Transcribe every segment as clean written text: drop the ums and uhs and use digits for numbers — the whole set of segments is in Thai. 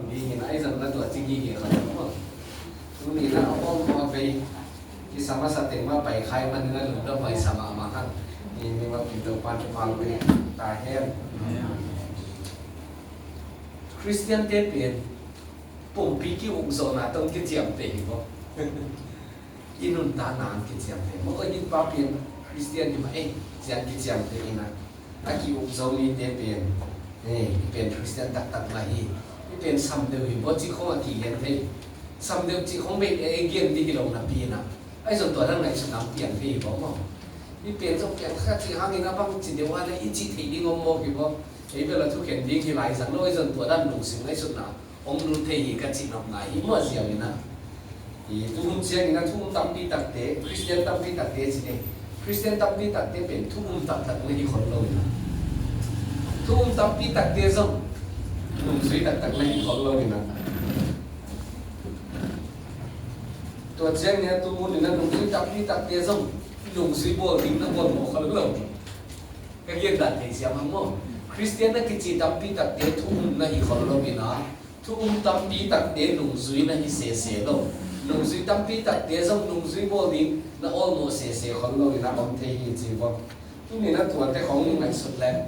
Vì hiện nay rằng là tuổi chính gì là đúng không? Chúng mình là ông mà về cái sama sát tiếng mà bài khai mà nên là lúc đó bài sama mà han thì mình mà mình được quan trọng về tài hen Christian tế biển bổn bí cái ủng hộ là trong cái chiếm tế không? Inun ta naan cái chiếm tế mà ở những bao biển Christian thì mà ấy chiếm cái chiếm tế na cái ủng hộ đi tế biển này biển Christian đặc đặc là gì?เป็นซ้ำเดิมว่าจีของที่เรียนที่ซ้ำเดิมจีของเป็นเอเกียนที่เราหน้าปีนะไอ้ส่วนตัวทั้งในสนามเปลี่ยนที่บอกว่านี่เปลี่ยนต้องเปลี่ยนค่าจีห้างนี่นะบางจีเดียวว่าในอีจีที่ดิ้งงงกี่บอกไอ้เวลาทุกเห็นดิ้งที่หลายสังโลกไอ้ส่วนตัวด้านหนุ่มสิ่งในสุดนะองค์นุ่งเทียกันจีนออกไหนมั่วเสียงนี่นะอีทุกคนเสียงนี่นะทุกคนตั้งปีตักเตะคริสเตียนตั้งปีตักเตะสิเนี่ยคริสเตียนตั้งปีตักเตะเป็นทุกคนตักในคนเรานะทุกคนตั้งปีตักเตะส่งนุ่มสวยตักในคนเราเนี่ยนะตัวเจ้าเนี่ยตัวมูนี่นะนุ่มสวยตักที่ตักเตี้ยส่งนุ่มสวยบัวดิ้งนะบัวหมอกเขาเลยก็ยังดัดที่เสียมันมั่งคริสเตียนนั่นคือจีตักที่ตักเตี้ยทุ่มนะอีคนเราเนี่ยนะทุ่มตักที่ตักเตี้ยนุ่มสวยนะอีเสียเสียเรานุ่มสวยตักที่ตักเตี้ยส่งนุ่มสวยบัวดิ้งนะ almost เสียเสียคนเราเนี่ยนะบางทีจีบว่าทุกนี่นะตัวแต่ของมันสุดแล้ว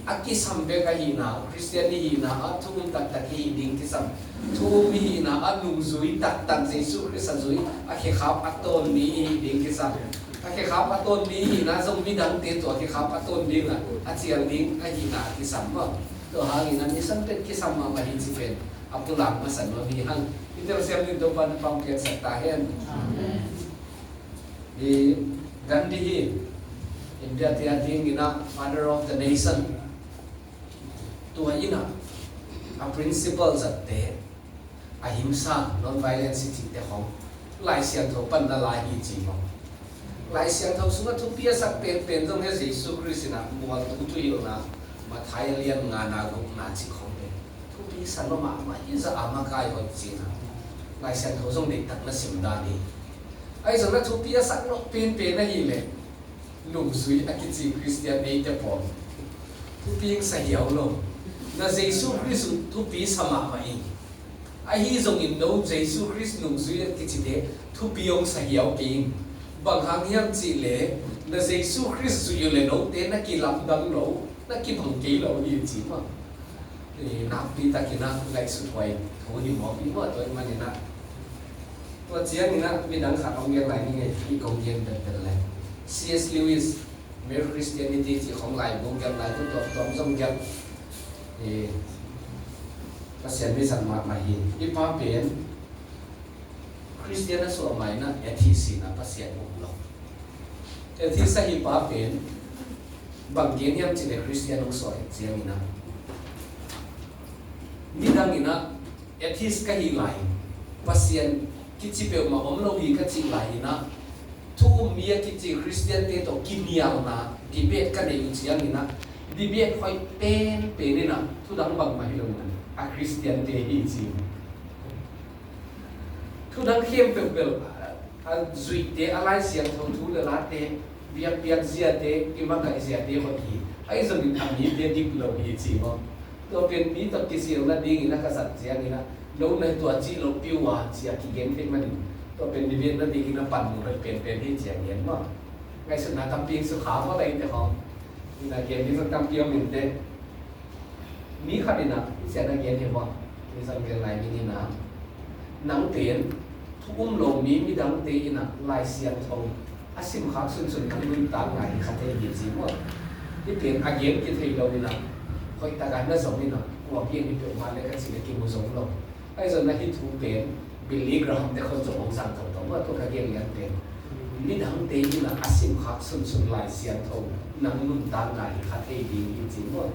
Aki sampai ke hina, Kristian hina, atum tak tak hiding kisam, tum hina, anung zui tak tak Yesus Kristus zui, aki khap aton ni hiding kisam, aki khap aton ni hina, zong bidang tetu aki khap aton ni lah, acian ding hina kisam mah, tu hal hina ni sampai kisam mah hidjipen, apulang masan mah hang, itu siapa ni dopan pangkat sertahen, di Gandhi India tiada ina father of the nation. Tua ina a principle zatte ahimsa non-violence cite hong. Lai siang thau pan da lai hi chi mo. Lai siang thau sunga thu pia sak pen pen jong he Jesu Christ na mual tu tu yo na ma thai lian nga na gong na chi khong pe. Thu pi san ma hi za ama kai ho chi na. Lai siang thau jong de tak na sim da ni. Ai jong na thu pia sak no pen pen na hi le. Nung sui akici Christian ni te pom tu ping sa hiao lo na Jesu Christ tu pi sama mai ai hi zong in no Jesu Christ nung sui akici de tu piong sa hiao ping bang hang hiam chi le na Jesu Christ su yu le no te na ki lam dang lo na ki bang ki lo hi chi ma ni na pi ta ki na lai su thoi tho hi mo pi mo toi ma ni na to chiang ni na mi dang khat ong yang lai ni nge ki kong yen de le C.S. Lewis, Mere Christianity chỉ không lại vùng gần lại cũng tóm trong gần thì các sen với sản mạc mà hiện ít phá biến Christian nó sửa máy na atheist na các sen một lòng atheist ít phá biến bằng kiến hiểm chỉ để Christian ông soi riêng na đi đang ina atheist cái gì lại các sen cái chỉ biểu mà ông lâu gì cái chỉ lại na thu mía cái gì Christian thế tổ kim nhau na debate cái này chuyện gì na debate phải pen pen na thu đăng bằng máy luôn à Christian thế gì gì thu đăng khiêm bèo bèo à duy thế alai xiang thâu thu le lá thế biak biak zia thế kim mang cái zia thế họ gì ấy rồi mình thằng gì thế deep lâu gì mà tôi bên mỹ tập cái gì là đi người ta cái sản gì na lâu nay tôi chỉ lâu piu à chỉ cái game thế màตัวเป็นดิเวียนนั่นดีกินน้ำปั่นมันเป็นที่เจียงเย็นมั้งไงสุดนะทำเพียงสุขาเพราะอะไรแต่ของนี่นะเกมนี้สักทำเพียงมินเต้มีขัดนี่นะเสียนักเรียนเห็นป่ะมีสังเกตอะไรมีนี่นะหนังเตียนทุกลงมีดังเตียนนะลายเสียงทองอาศิมขักสุดๆคำนึงตามไงขัดเทียนจีมั้งที่เปลี่ยนอาเย็นกินเทียนเรานี่นะคอยตาการน่าสมนี่นะหัวเพียงมีเปลี่ยนมาเลยกันสิ่งที่มุสลิมเราไอ้ส่วนนั้นที่ถูกเปลี่ยนบิลลี่กรอมแต่คนจงองสังตัวว่าตัวเขาเรียนอย่างเต็มมีดังเต็มนะอาศิมขักสุดๆลายเสียงทองนั่งนุ่นตามไงขัดเทียนดีจริงๆว่า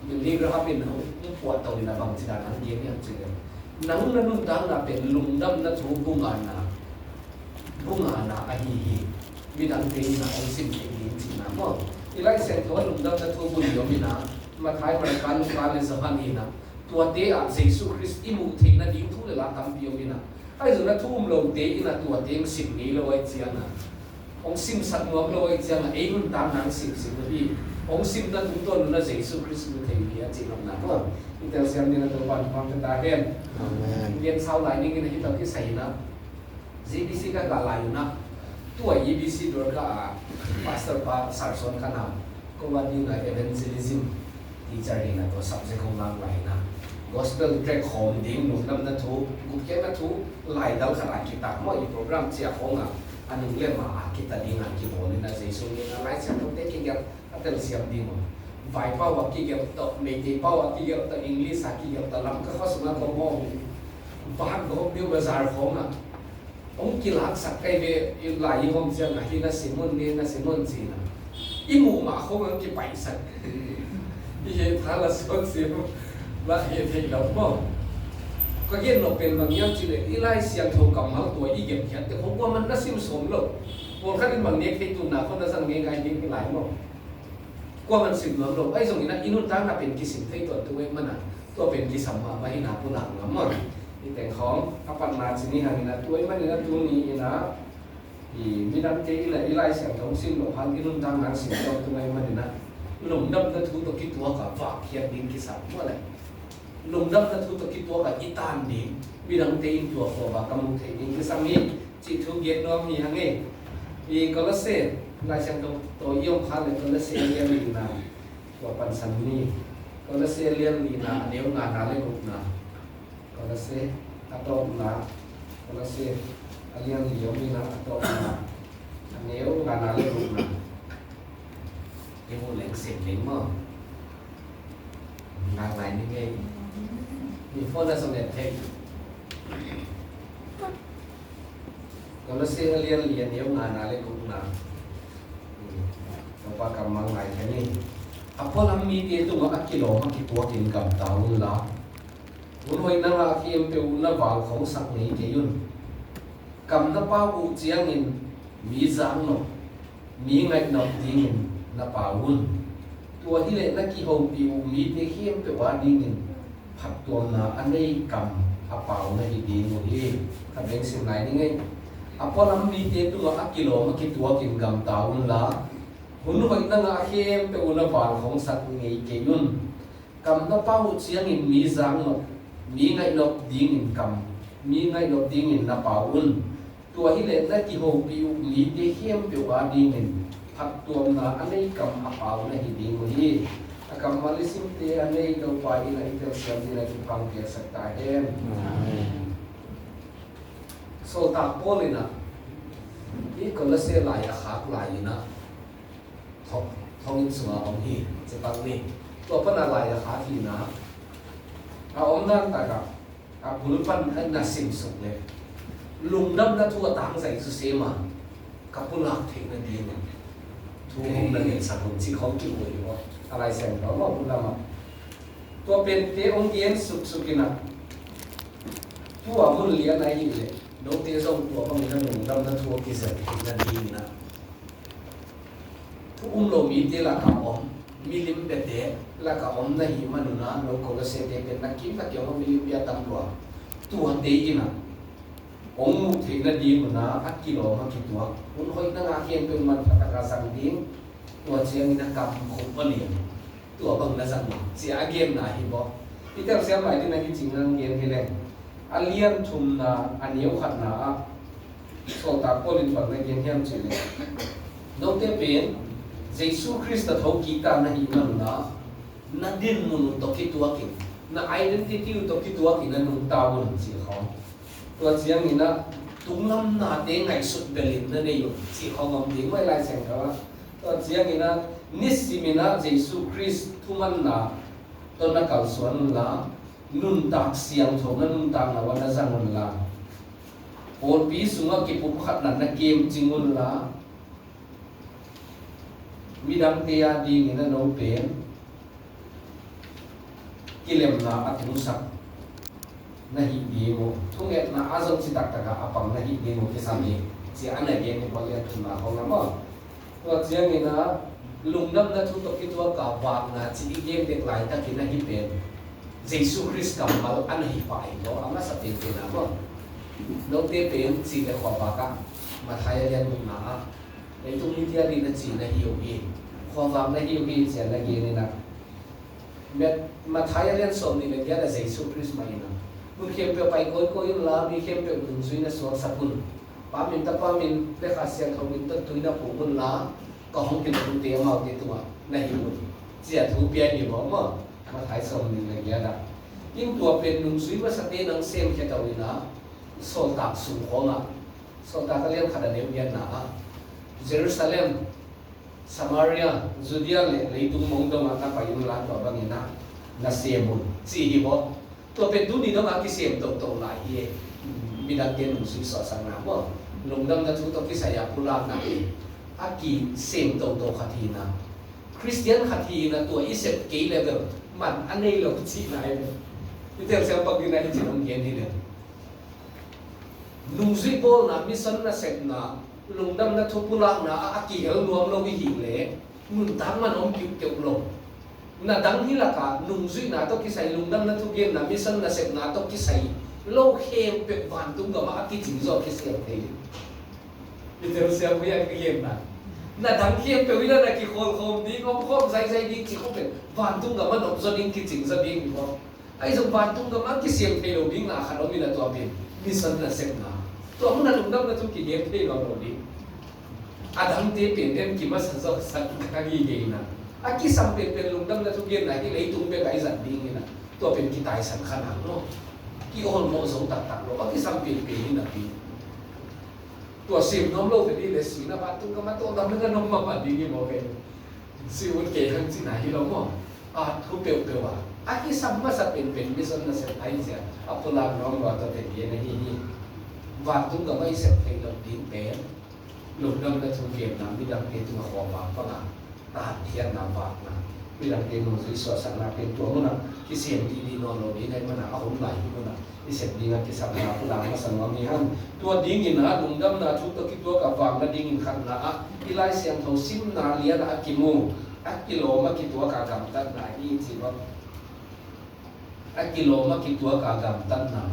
บิลลี่กรอมเป็นเขาปวดตัวนี่นะบางทีการนั่งเย็นอย่างจริงนังนั่นนุ่นตามนะเป็นลุงดำนะถูกบุงานนะอาฮีมีดังเต็มนะองสิมเองจริงๆนะว่าที่ไล่เสียงตัวลุงดำนะถูกบุญยมีนะมาท้ายบริการลูกค้าในสถานีนะตัวเตะเยซูคริสต์อิมุทินะดิ้งทุเรศละทำเพียงนี่นะไอ้ส่วนนั้นทุ่มลงเตะนะตัวเตะสิบนี้เลยเจียนะองสิมสักนัวเลยเจียนะเอ็งตามนังสิบนี่องสิมนั้นทุกตัวนั้นเยซูคริสต์มุทินี่จริงๆนะว่า Ito siya din na tuwan pang katahin. Yan sao lai ni kina hitaw ki say na. GBC ka galayo na. Tuwa EBC dor ka pastor pa sarson ka na. Kuwa din na evangelism teacher din na to subject kong lang lai na. Gospel track home ding nung nam na to gukya na to lai daw sa kita mo i program siya ko nga anong lema kita din ang kiboli na sa iso ni na lai siya to taking up atel siya din mo vai pa wa ki gap to me te pa wa ki gap to English ha ki gap to lam ka khos na ko mo bahag go biu bazar ko nga ông kilak sak kai be lai hom siya nga hina simon ni na simon si na imu ma ko ang ki paisan ye thala son simo là hiện thị đâu không? Có hiện nóเป็นบางอย่างที่เลยอีไลเสียงโทรกำมาตัวอีเก็บเขียนแต่ผมว่ามันน่าสิมสมหรอกพวกเขาเป็นบางอย่างที่ตุนหนาคนน่าสั่งง่ายๆดิ้งหลายมั้งกว่ามันสิบหลวงหรอกไอ้ตรงนี้นะอินุนตั้งน่ะเป็นกิสิทธิ์ที่ตัวเองมันน่ะตัวเป็นกิสัมมาไม่หนาผู้หลังมั้งนี่แต่ของอปันนาสินี่ฮะนี่นะตัวเองมันนี่นะตัวนี้นะมีดันเตอีไลเสียงโทรสิ้นหลวงพันอินุนตั้งนั้นสิตัวเองมันนี่นะหลงดำนั่นทุกตัวคิดตัวกับฝากเขียนดิ้งกิสัมว่าอะไรลงดับนั้นทุกตัวคิดตัวกับอีตานดีมีดังเตอินตัวขอบากำมุเทนิคือสามีจิตทุกเย็นน้องมีฮังเอมีกอลเซ่ลายเช่นตัวย่อมพันเลยกอลเซ่เลียนลีนาตัวปันสันนีกอลเซ่เลียนลีนาเดี๋ยวงานอะไรกุกนากอลเซ่อัตโตนากอลเซ่เลียนลียมีนาอัตโตนาเดี๋ยวงานอะไรกุกนาเดี๋ยวเล็กเสียงเล็กมั้งงานไหนนี่ไงมีโฟนสำเร็จเทคก็เลยเสียเรียนเนี้ยงานอะไรกุกนาต่อไปกำมังไหนแค่นี้อ่ะพอเรามีเดียตัวอักกิโลมากี่ตัวกินกับตาวุ้นละวุ้นหอยนั่งอาคีมเป็นวุ้นละวางของสักนี้เกยุนกำนับป้าวุ้เจียงอินมีจางนกมีไงนกดิ้งอินนับป้าวุ้นตัวที่เล็กนักกี่หงปิวมีเทียมเป็นว่าดิ้งอินผักตัวน่ะอันนี้กำอาเปาในดีหมดเลยถ้าเป็นสิ่งไหนนี่ไงอาพอเรามีเดียตัวอักกิโลมากี่ตัวกินกำตาวุ้นละหุ่นหอยตั้งอาเข้มเป็นอุณหภูมิของสัตว์นี้เกยุนกำนับเป้าเชียงอินมีจางนกมีไงนกดิ้งอินกำมีไงนกดิ้งอินนับเป้าวุ้นตัวที่เล็กนักกี่หงปิวมีเทียมเป็นว่าดิ้งอินผักตัวน่ะอันนี้กำอาเปาในดีหมดเลยakan malisim te anei do pai na itel siam dina ki pang ke sakta hem so ta polina i kolase la ya khak la ina thong in sunga om hi che pang ni to pana la ya kha hi na a om nan ta ka a bulpan an na sim suk le lung nam na thu tang sai su se ma ka pulak thik na di na thu hom na ne sa hom chi khom ki wo yoอะไรเสียงเราบอกคุณละมาตัวเป็นเตองเกียนสุกินะตัวมุนเลียนอะไรอยู่เลยโดนเตะส่งตัวบางทีนั่งดำนั่งทัวกิเสร็จนั่นดีนะทุกเรามีเตะละกับอมมีลิมเตะละกับอมนั่งหิมันนะเราคนละเสียเตะเป็นนักกินนักเกี่ยวกับมีลิมยาตั้งตัวเตะกินะองมุถึงนั่นดีมันนะอัดกิโลมากี่ตัวคุณคอยนั่งอาเคียนเป็นมันตะการสังดิ้งตัวเชียงนักกำคงมาเลี้ยงตัวบังนักสังเสียเกมไหนบอกพี่เจ้าเสียหลายที่นั่นจริงนั่งเลี้ยงที่แรกอันเลี้ยงทุนนะอันเนี้ยขัดนะโซตาโคลินบังนักเลี้ยงเฮียมจีเลยน้องเตเป็นเยซูคริสต์ทองกีตาร์นั่นอีมันนะนั่นดินมุนตกิตัวกินนั่นไอเดนติตี้ตกิตัวกินนั่นนุ่งตาบุญสิเขาตัวเชียงนี่นะตุ้งน้ำหนาเด้งไงสุดเบลินนั่นเองสิเขางอมดิ้งไม่ลายเสียงเขาตัวเชียงนี่นะนิสิมินะเยซูคริสต์ทุมันนะต้นนักการสวนละนุ่นตักเสียงถงนั่นนุ่นตักนะวันนั้นจังมันละโอปีสุงกิปุขัดนั่นนักเกมจริงมันละมีดังเตียดีนี่นะน้องเป็นกิเลมนะอัตมุสักนะฮิดีโมทุกอย่างนะอาจจะจิตตักตะกะอปังนะฮิดีโมที่สามีเสียอันไหนเกมที่บอลเลียนทุนมาของน้ำบ่ตัวเชียงนี่นะลุงน้ำนะทุกตัวคิดว่ากับวางนะที่เกมเด็กหลายตะกี้นะฮิเป็นเยซูคริสต์กับมาอันฮิไปเนาะอามาสติเป็นนะบ่น้องเตเป็นสิ่งเด็กขวบปากะมาไทยเรียนมุนาในตรงนี้ที่อดีตจีนนะฮิโอพีขวบวางนะฮิโอพีเสียนะเกนี่นะ มาท้ายเรื่องสมนี่เป็นยาละเจสุคริสต์มาอินะมึงเข้มเปไปก้อยลามีเข้มเปลุงซุยนะสวงสักุลปามินตะปามินเลขาเสียงเขามินตะตุยนะผูกบุญลาก็ห้องกินบุญเตียงเอาเตียตัวในหิบุญเสียถูเปียอยู่บ่มาท้ายสมนี่เป็นยาละยิ่งตัวเป็นลุงซุยว่าสเตนังเซมแค่ตัวนี้นะโซตักสูงของอ่ะโซตักก็เรียกขัดเดียวยันนะเยรูซาเล็มซามารียจูเดียเลยตุ้งมองตรงอ่ะก็ไปยุ่งร้านตัวบางอย่างนะเสียมุนจีฮิบ่ตัวเป็นดูนี่ต้องอากิเสียมตรงๆหลายเย่มีดังเย็นลุงซุยสอสังนาบ่ลงดำนัทุกตัวกิสายาพุลานะอากิเสียมตรงๆขัดทีนะคริสเตียนขัดทีนะตัวอีเสพเกย์เลเวลมันอันนี้เราจีนายนี่เดี๋ยวเสียงปากกินอะไรจีนองเย็นนี่เลยลุงซุยโบนะมิสันนะเสพนะลงดำนัทุกพุลานะอากิเอลรวมเราวิหิงเลยมุนตั้งมันอมกิวเกี่ยวลงน่ะดังที่ละกาลุงซุยน่ะต้องกิใส่ลุงดำนัทุกเย็นน่ะมิสันน่ะเสพน่ะต้องกิใส่โลกเข้มเป็นวันตุ้งกับมากิจิงจอกกิเสียงเทนี่เดี๋ยวเสียงพยันกิเย็นน่ะดังเข้มเป็นวินาทีคนคมดีก็คมใส่ดีที่เขาเป็นวันตุ้งกับมันอบสดิ้งกิจิงสดิ้งก็ไอ้สมวันตุ้งกับมากิเสียงเทโลดิ้งน่ะขนมมีน่ะตัวเป็นมิสันน่ะเสพน่ะตัวมันน่ะลุงดำนัทุกกิเย็นเทโลดิ้งดังเทเป็นเรื่องกิมาสักสักกันยี่เย็นน่ะAki sampai pelundam na tugian na kita itu mereka izat dingin na, tu apa kita izat kanan lo, kita orang mau zong tak lo, aki sampai pelin nabi, tu asim nom lo tadi lesi na batu kamat tu orang dengan nom mama dingin mau ke, si udah kehang si nahi lo mo, tu pewa, aki sama sampai misal na sepai je, apa lah nom batu tadi ni, batu kamat izat pelin ding pe, lundam na tugian na, bidang itu ngawam apa lah. Tahan nampak na bilang dia nunggu suasana pintu mana kisah di nono di mana ahun lagi mana kisah dengan kisah mana pulang masa ngamihan tua dingin na lundam na cuta kitua kafang na dingin kan na ilai siang tau sim na lian akimu akilo ma kitua kagam tan na ini siapa akilo ma kitua kagam tan na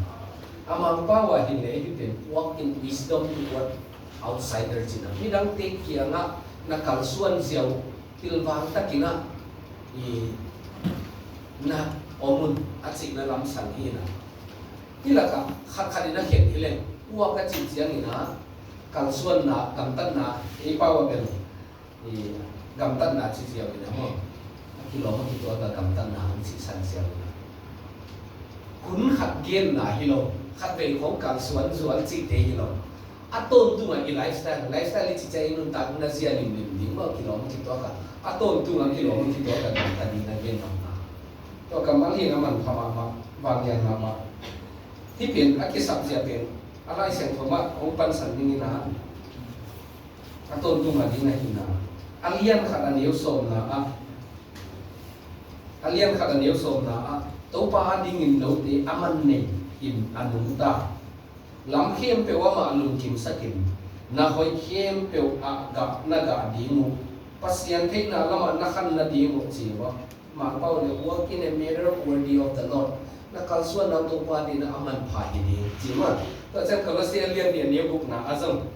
amang pawa hile hiten walk in wisdom buat outsider cina bidang tek kia na kalsuan jauh tilbang tak kina na omun asyik na lam sangi na ila ka khadina khen hilen uwa ka chijiang ina kalsuan na gamtan na ipawa bel gamtan na chijiang ina mo kilo mo kito ka gamtan na ang sisan siang ina kun khat gen na hilo khat ve khong kalsuan zual chi te hilo aton tu ngai lifestyle ni chichai nun tak na sia lim mo kilo mo kito ka aton tu ngai kilo mo kito ka tadi na gen na to kamal hi ngaman phama bang yan mama hi pen aki sab sia pen alai seng thoma ong pan san ni na aton tu ngai na hina alian khat an yeu som na alian khat an yeu som na to pa ding in lo te aman ne in anung ta lam khem pe wa ma lum kim sakin na hoi khem pe ga na ga dingu pasian thei na lama na khan na dingu chiwa ma pau le walk in a mirror worthy of the Lord na kalsuan na to pa din na aman pha hi ni chiwa to chan Colossian lian ni book na azam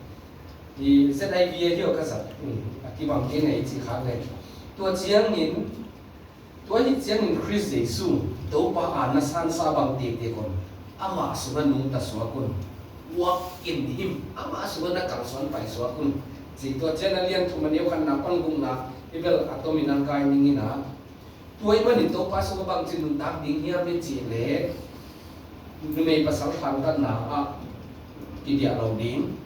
ni ZIV hiyo ka sa ati bang ke nei chi kha le to chiang nin to hi chiang nin Christ Jesus to pa na san sa bang te kon ama suban nung ta suakun walk in him ama suban na kalsuan pai suakun si to chen alian thu maniu khan na pang gung na ibel atominan kai ningina tuai man to pa su bang chin tak ding hiam be chi le nu mei pasal phang ta na ki dia lo ding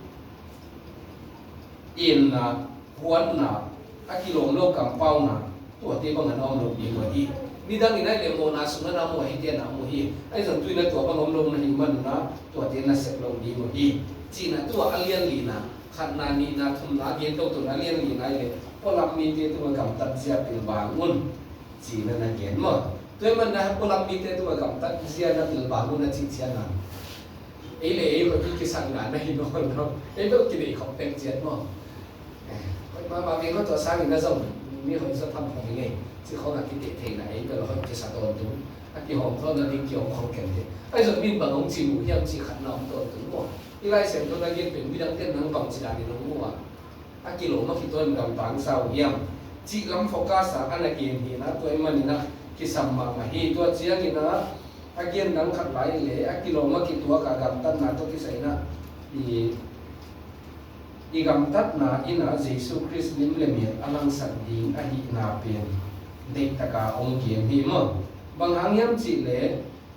in na huan na akilong lo kam pau na to te bang an om lo ding wa di ni dang ina le mo na su na mo hi te na mo hi ai zan tui na to bang om lo na hi man na to te na sek lo ding wa di chi na to alian li na khat na ni na thum na gen to na alian li na le polam mi te to kam tat sia pil bangun chi na gen mo tuai man na polam mi te to kam tat sia na pil bangun na chi sia na ei le ei ko ki sang na hi no no ei do ki dei khop pen jet mo ma mi ko to sang na zong mi ho sa tham hong nge chi kho na ki te the na ei ko ho ki sa to tu a ki hong to na ding ki hong khong ken te ai zo min ba hong chi mu hiam chi khat na to tu mo ilai sem to na gen pen mi dang ten nang bang chi da ni no mo a ki lo ma ki to ngam bang sao hiam chi lam focus a ana ki ni na to ai man na ki samma ma hi to chiang ina again nang khat lai le a kiloma ki tua ka gam tan na to ki saina i gam tat na ina Jesus Christ nim le mi alang san ding a hi na pen dei taka ong kiam hi mo bang hangyam chi le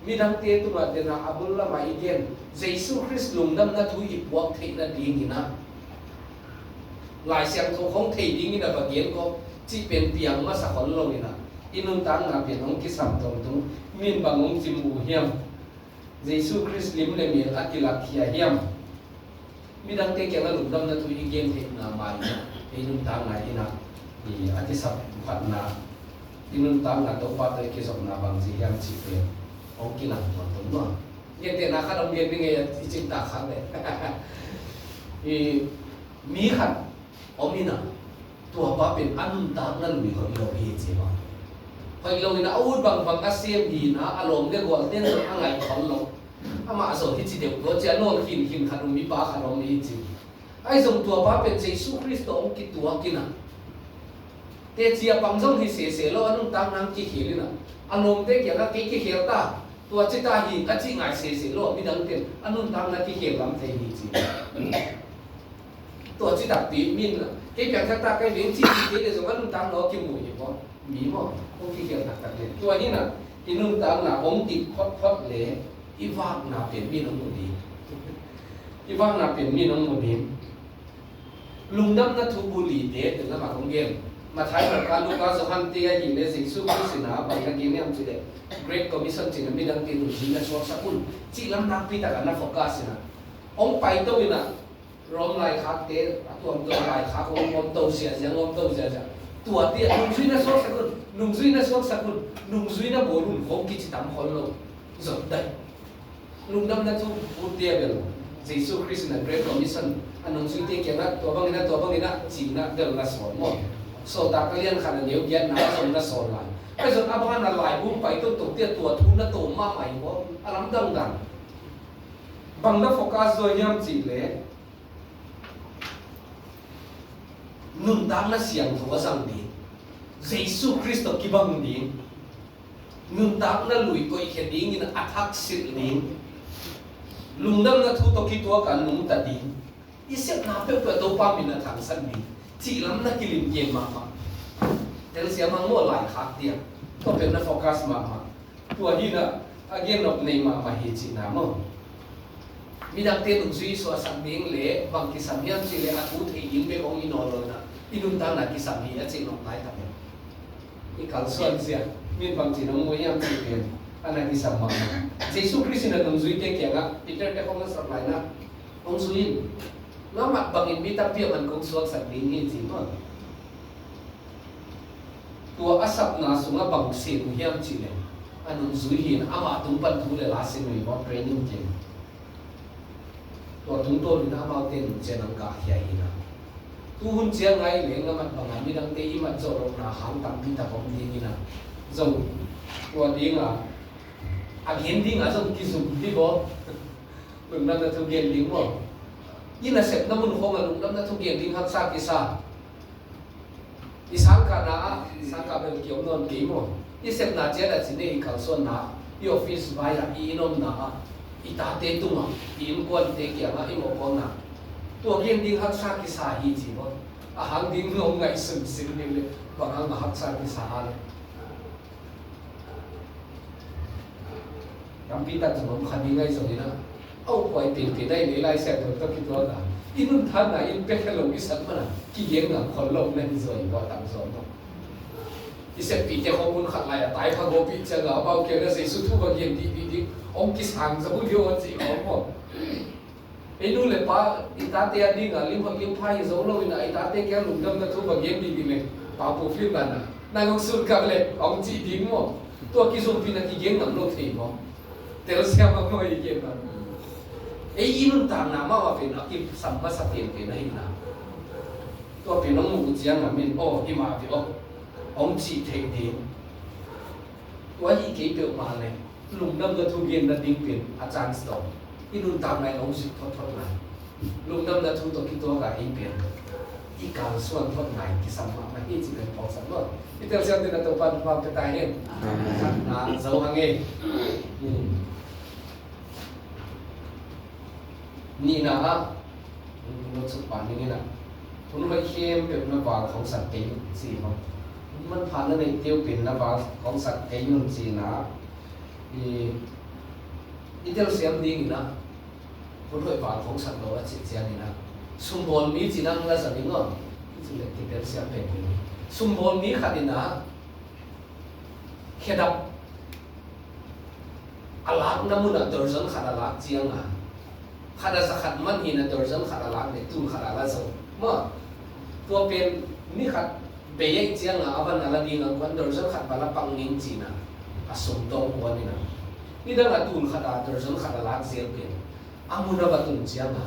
mi dang te tu ma te na abul la mai gen Jesus Christ lung dam na thu i puak thei na ding ina lai siang tho khong thei ding ina ba gen ko chi pen piang ma sa khol lo ina inun tang na pen ong ki sam tong tung min bangong chim u hiam Jesus Christ lim le mi akila khia hiam mi dang te ke na lung dam na thu i gen thei na mai inun tang na ina i ati sap khat na inun tang na to pa te ke sok na bang ji hiam chi pen ong ki lang to no ye te na kha dom ye ni nge i ching ta khang le mi khat omina tua pa pen anun ta ngan mi ko lo hi che ba phai lo ina ud bang bang asem di na alom de gol ten angai khol lo ama so hi chi de ko cha no hin hin khan mi pa khan ong hi chi ai zong tua pa pen Jesus Christ ong ki tua kina te chia pang jong hi se lo anun ta nang ki hi na alom de kya na ki khel ta tua chi ta hi ka chi ngai se lo mi dang ten anun ta na ki khel lam thei hi chiตัวที่ตัดปีมินอ่ะแค่เพียงแค่ตาแค่เลี้ยงที่ที่เดี๋ยวสมมตินุ่งตามเรากินหมูอยู่ป่ะมีมั้งพวกที่เกี่ยวกับตัดเลยตัวนี้น่ะที่นุ่งตามน่ะองติดคดเลยอีว่างน่ะเปลี่ยนมีน้องหมูดีอีว่างน่ะเปลี่ยนมีน้องหมูดีลุงดำน่ะทุบุรีเด็ดถึงน้ำมาของเกมมาท้ายประการลูกค้าสุพรรณเตียหินในสิ่งสู้ผู้สินาบางอย่างเนี่ยมันจะได้เกรดคอมมิชชั่นจีนมีดังตีนุ่งจีนในส่วนสักคนจีลำนักพิจารณาโฟกัสนะองไปตัวนี้น่ะรวมลายคักเตะตัวลายคักองอมโตเสียเสียงอมโตเสียจ้ะตัวเตี้ยนุ่งซุยน่ะสวกสักคนนุ่งซุยน่ะสวกสักคนนุ่งซุยน่ะโบนุ่งของกิจตามคนเราจบได้นุ่งดำน่ะทุกพูดเตี้ยเบลเยซูคริสต์น่ะเกรดคอมมิชชั่นอันนุ่งซุยเตี้ยเกี่ยงน่ะตัวบางนี่น่ะจีน่ะเดลน่ะสอนหมดโซตากเลียนขันเดียวเย็นน่ะสอนน่ะสอนหลายไอ้ส่วนอาบ้านน่ะหลายบุ้มไปตัวเตี้ยตัวทุนน่ะโตมากใหม่บ่อารมณ์ดังบางน่ะโฟกัสโดยยามจีเลยนุ่งตามน่ะเสียงหัวสังดีเยซูคริสต์กิบังดีนุ่งตามน่ะลุยก็อีกแค่ดีนี่น่ะอัทักสิทธิ์ดีลุงดำน่ะทุตกิตัวกันนุ่งตัดดีอีเสียน้ำเปตัวป้ามินน่ะทางสันดีจีลำน่ะกิลิมเย็นมากแต่เสียมังโม่หลายคักเดียวก็เป็นน่ะโฟกัสมากตัวนี้น่ะอาเกนนกในมาเฮจินาโมมีดังเตนุ่งซุยสวสังเบงเละบางกิสัมยามจิเลอาทูเทยิงเบองอินอโลนะอินุนตังนักกิสัมฮีอาจินองไลทำเนี่ยอีกัลส่วนเสียมีบางจีนองมวยามจิเป็นอันนักกิสัมมาเยซูคริสต์นั่งซุยเตะเกี่ยงอ่ะปีเตอร์เตะของมันสับไหลนะองซุยน้ำมันบางอินมีตับเปียมันคงสวดสักดิ้งนี่จริงมั้งตัวอาศับนาสุงะบางเสียงยามจิเลอันนุ่งซุยหินอามาตุงปันทุเลลาสินุยว่าเทรนนิ่งจริงตัวทุ่งโตลินามาเต็นเจนังกาเฮียอินะตู้หุ่นเจียงไงเลี้ยงมันบางอันมีดังเตยมันโจรนาหางตังพิตาของดีนี่นะจงตัวดิ้งอ่ะอาเห็นดิ้งอ่ะจงกิสุที่บ่ลุงนั่นจะทุกเย็นดิ้งบ่ยิ่งน่ะเสร็จน้ำมันคงอ่ะลุงนั่นจะทุกเย็นดิ้งหักซากิซาอีสังกัดนะสังกัดเป็นเกี่ยวนอนกี่บ่อีเสร็จน่ะเจ้าแต่สิ่งนี้อีกเขาส่วนนะอีออฟฟิศไว้ละอีนนนะitate tunga tim kon te kya nga imo kona to gen ding hak sa ki sa hi chi bo a hang ding no ngai sim sim ni le ba hang hak sa ki sa ha kam pi ta jom khani ngai so ni na au koi tin ti dai ni lai se to to ki to da inun than na in pe khalo ki sat mana ki yeng na khol lo nen zoi bo tam zo no isep pi te khomun khat lai tai kha go pi cha ga ba ke na se su thu ba gen di ông kí sang sa bui ông chỉ ông mo, ấy nu le pa itate adi nga lim hak lim phai zo lo ina itate kya lung dam na thu ba game di le pa po film ban na ngong sur ka le ông chỉ ding mo to ki zum pina ki game nam lo thei mo tel sia ma mo i game na ấy inun ta na ma wa pin akip sam ma sa tiền ke na ina to pin ông mu chiang ma min o hi ma vi o ông chỉ thei di wa hi ke pe ma leลุงดำจะทุเรียนนัดดิ้งเป็นอาจารย์สอนที่นุ่นตามในองค์สิทธิ์ทดลองลุงดำจะทุตัวคิดตัวกับไอ้เป็น ที่การส่วนทดไหนที่สมัครมาที่จีเป็นพอสมมติที่เจ้าเชื่อที่นั่นตัวปันความเป็นตายเนี่ยนะเจ้าหังเองนี่นะรถสุปานนี่นะคุณไปเข้มเป็นนวาของสัตว์เกยุสีมั้งมันผ่านในเที่ยวเป็นนวาของสัตว์เกยุสีนะอีเจ้าเสียงดีนะคุณไปวาของสัตว์เราจิตเสียงนี่นะสมบูรณ์มีจีนังละสันนิษฐานที่เรียกที่เป็นเสียงเป็นนี้สมบูรณ์มีขัดนะแค่ดับอลักน้ำมันตัวฉันขัดอลักเจียงอ่ะขัดสักขัดมันหินตัวฉันขัดอลักเนี่ยตู้ขัดอลักส่งมั่วตัวเป็นนี่ขัดเบียเจียงอ่ะวันอะไรดีงั้นวันตัวฉันขัดบาลปังนิงจีน่ะอสมตรงวันนี้นะนี่ดังนั้นตู้ขัดตัวฉันขัดอลักเจียงเป็นอามุนระบตุนเจียงอ่ะ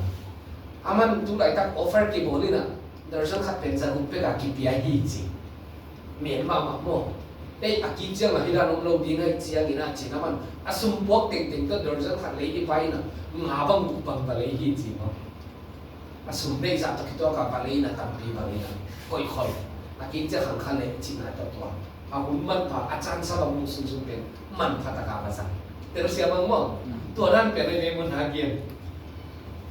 อามันตู้ไหนตักออฟเฟอร์กี่โมนี่นะตัวฉันขัดเป็นจะหุ่นเป็นกับกี่ปีไอ้หีจีเมียนมาหมดมั่วไอ้อากิเจียงอ่ะที่เราลงดีไงเจียงนี่นะจีน่ะมันอาสมบวกเต็งๆก็ตัวฉันขัดเลยที่ไปนะงาบังบุบังไปเลยหีจีมั้งอาสมเบย์จากตะกี้ตัวกับไปเลยนะตั้งปีไปเลยนะค่อยๆอากิเจียงขังขันเลยจีน่ะตัวอาหุ่นมันผ่าอาจารย์สลับมุสุนเป็นมันพัฒนาภาษาแต่เราเสียมั่งมั่งตัวนั้นเป็นในมันหาเกียร